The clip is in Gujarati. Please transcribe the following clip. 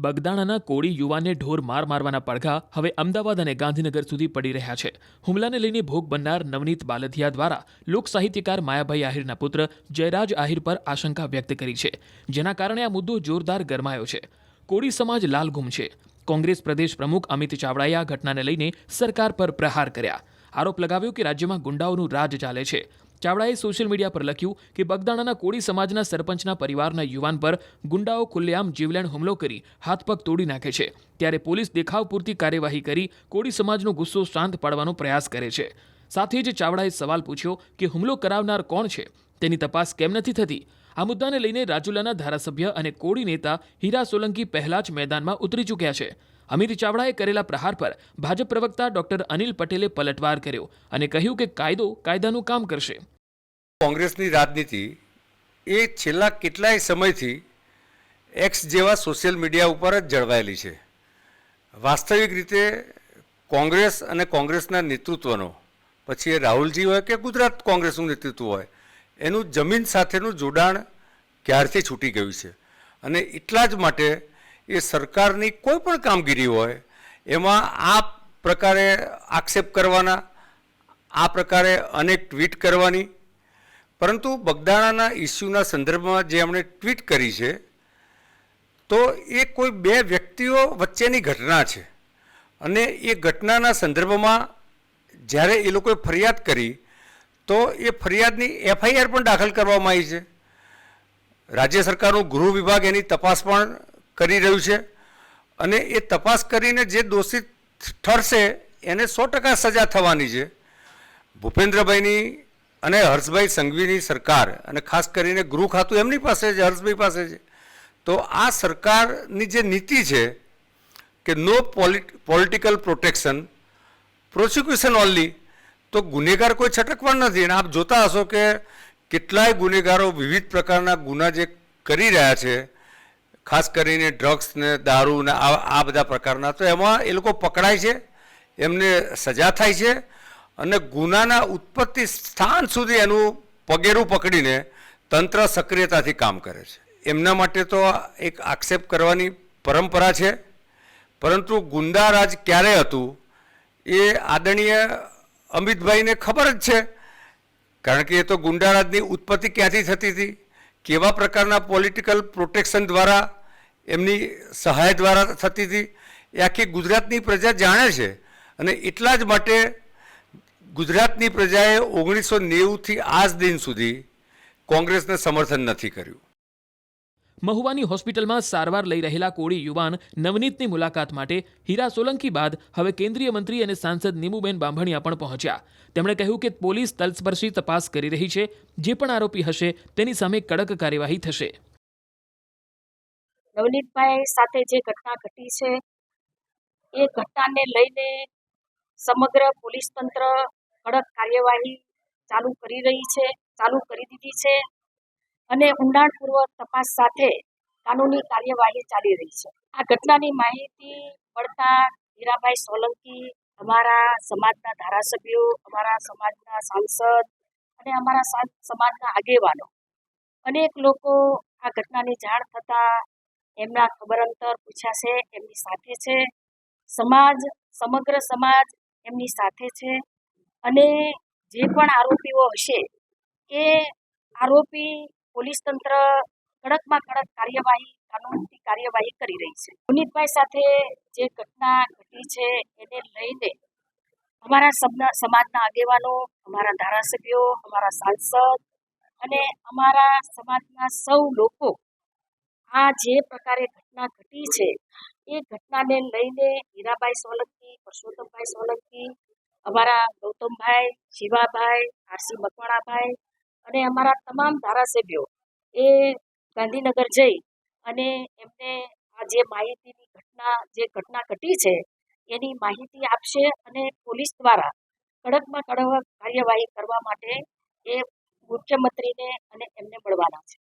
બગદાણાના કોળી યુવાનને ઢોર માર મારવાના પડઘા હવે અમદાવાદ અને ગાંધીનગર સુધી પડી રહ્યા છે. હુમલાને લઈને ભોગ બનનાર નવનીત બાલધિયા દ્વારા લોક સાહિત્યકાર માયાભાઈ આહિરના પુત્ર જયરાજ આહિર પર આશંકા વ્યક્ત કરી છે, જેના કારણે આ મુદ્દો જોરદાર ગરમાયો છે. કોળી સમાજ લાલઘુમ છે. કોંગ્રેસ પ્રદેશ પ્રમુખ અમિત ચાવડાએ આ ઘટનાને લઈને સરકાર પર પ્રહાર કર્યા. આરોપ લગાવ્યો કે રાજ્યમાં ગુંડાઓનું રાજ ચાલે છે. ચાવડાએ સોશિયલ મીડિયા પર લખ્યું કે બગદાણાના કોળી સમાજના સરપંચના પરિવારના યુવાન પર ગુંડાઓ ખુલ્લેઆમ જીવલેણ હુમલો કરી હાથ પગ તોડી નાખે છે, ત્યારે પોલીસ દેખાવ પૂરતી કાર્યવાહી કરી કોળી સમાજનો ગુસ્સો શાંત પાડવાનો પ્રયાસ કરે છે. સાથે જ ચાવડાએ સવાલ પૂછ્યો કે હુમલો કરાવનાર કોણ છે, તેની તપાસ કેમ નથી થતી. આ મુદ્દાને લઈને રાજુલાના ધારાસભ્ય અને કોળી નેતા હીરા સોલંકી પહેલા જ મેદાનમાં ઉતરી ચૂક્યા છે. અમિત ચાવડાએ કરેલા પ્રહાર પર ભાજપ પ્રવક્તા ડોક્ટર અનિલ પટેલે પલટવાર કર્યો અને કહ્યું કે કાયદો કાયદાનું કામ કરશે. કોંગ્રેસની રાજનીતિ એ છેલ્લા કેટલાય સમયથી એક્સ જેવા સોશિયલ મીડિયા ઉપર જ જળવાયેલી છે. વાસ્તવિક રીતે કોંગ્રેસ અને કોંગ્રેસના નેતૃત્વનો, પછી એ રાહુલજી હોય કે ગુજરાત કોંગ્રેસનું નેતૃત્વ હોય, એનું જમીન સાથેનું જોડાણ ક્યારથી છૂટી ગયું છે. અને એટલા જ માટે એ સરકારની કોઈ પણ કામગીરી હોય એમાં આ પ્રકારે આક્ષેપ કરવાના, આ પ્રકારે અનેક ટ્વીટ કરવાની, પરંતુ બગદાણાના ઇસ્યુના સંદર્ભમાં જે એમણે ટ્વીટ કરી છે તો એ કોઈ બે વ્યક્તિઓ વચ્ચેની ઘટના છે. અને એ ઘટનાના સંદર્ભમાં જ્યારે એ લોકોએ ફરિયાદ કરી તો એ ફરિયાદની એફઆઈઆર પણ દાખલ કરવામાં આવી છે. રાજ્ય સરકારનું ગૃહ વિભાગ એની તપાસ પણ કરી રહ્યું છે અને એ તપાસ કરીને જે દોષિત ઠરશે એને 100% સજા થવાની છે. ભૂપેન્દ્રભાઈની અને હર્ષભાઈ સંઘવીની સરકાર, અને ખાસ કરીને ગૃહ ખાતું એમની પાસે છે, હર્ષભાઈ પાસે છે. તો આ સરકારની જે નીતિ છે કે નો પોલિટિકલ પ્રોટેક્શન, પ્રોસિક્યુશન ઓનલી, તો ગુનેગાર કોઈ છટકવા નથી. અને આપ જોતા હશો કે કેટલાય ગુનેગારો વિવિધ પ્રકારના ગુના જે કરી રહ્યા છે, ખાસ કરીને ડ્રગ્સ ને દારૂ ને આ બધા પ્રકારના, તો એમાં એ લોકો પકડાય છે, એમને સજા થાય છે અને ગુનાના ઉત્પત્તિ સ્થાન સુધી એનું પગેરું પકડીને તંત્ર સક્રિયતાથી કામ કરે છે. એમના માટે તો એક આક્ષેપ કરવાની પરંપરા છે, પરંતુ ગુંડા રાજ ક્યારે હતું એ આદરણીય અમિતભાઈને ખબર જ છે, કારણ કે એ તો ગુંડા રાજની ઉત્પત્તિ ક્યાંથી થતી હતી, કેવા પ્રકારના પોલિટિકલ પ્રોટેક્શન દ્વારા, એમની સહાય દ્વારા થતી હતી, એ આખી ગુજરાતની પ્રજા જાણે છે. અને એટલા જ માટે ગુજરાતની પ્રજાએ 1990થી આજ દિન સુધી કોંગ્રેસને સમર્થન નથી કર્યું. મહુવાની હોસ્પિટલમાં સારવાર લઈ રહેલા કોળી યુવાન નવનીતની મુલાકાત માટે હીરા સોલંકી બાદ હવે કેન્દ્રીય મંત્રી અને સાંસદ નીમુબેન બાંભણિયા પણ પહોંચ્યા. તેમણે કહ્યું કે પોલીસ તલસ્પર્શી તપાસ કરી રહી છે. જે પણ આરોપી હશે તેની સામે કડક કાર્યવાહી થશે. નવનીતભાઈ સાથે જે ઘટના ઘટી છે એ ઘટનાને લઈને સમગ્ર પોલીસ તંત્ર કડક કાર્યવાહી ચાલુ કરી દીધી છે અને ઊંડાણપૂર્વક તપાસ સાથે કાનૂની કાર્યવાહી ચાલી રહી છે. આ ઘટનાની માહિતી મળતા હીરાભાઈ સોલંકી, અમારા સમાજના ધારાસભ્યો, અમારા સમાજના સાંસદ અને અમારા સમાજના આગેવાનો, અનેક લોકો આ ઘટનાની જાણ થતાં એમના ખબર અંતર પૂછ્યા છે, એમની સાથે છે. સમગ્ર સમાજ એમની સાથે છે અને જે પણ આરોપીઓ હશે એ આરોપી પોલીસ તંત્ર કડકમાં કડક કાનૂની કાર્યવાહી કરી રહી છે. નવનીતભાઈ સાથે જે ઘટના ઘટી છે એને લઈને અમારા સમાજના આગેવાનો, અમારા ધારાસભ્યો, અમારા સાંસદ અને અમારા સમાજના સૌ લોકો આ જે પ્રકારે ઘટના ઘટી છે એ ઘટનાને લઈને હીરાભાઈ સોલંકી, પરસોત્તમભાઈ સોલંકી, અમારા ગૌતમભાઈ, શિવાભાઈ, આરસી મકવાણાભાઈ અને અમારા તમામ ધારાસભ્યો એ ગાંધીનગર જઈ અને એમને આ જે ઘટના ઘટી છે એની માહિતી આપશે અને પોલીસ દ્વારા કડકમાં કડક કાર્યવાહી કરવા માટે એ મુખ્યમંત્રીને અને એમને મળવાના છે.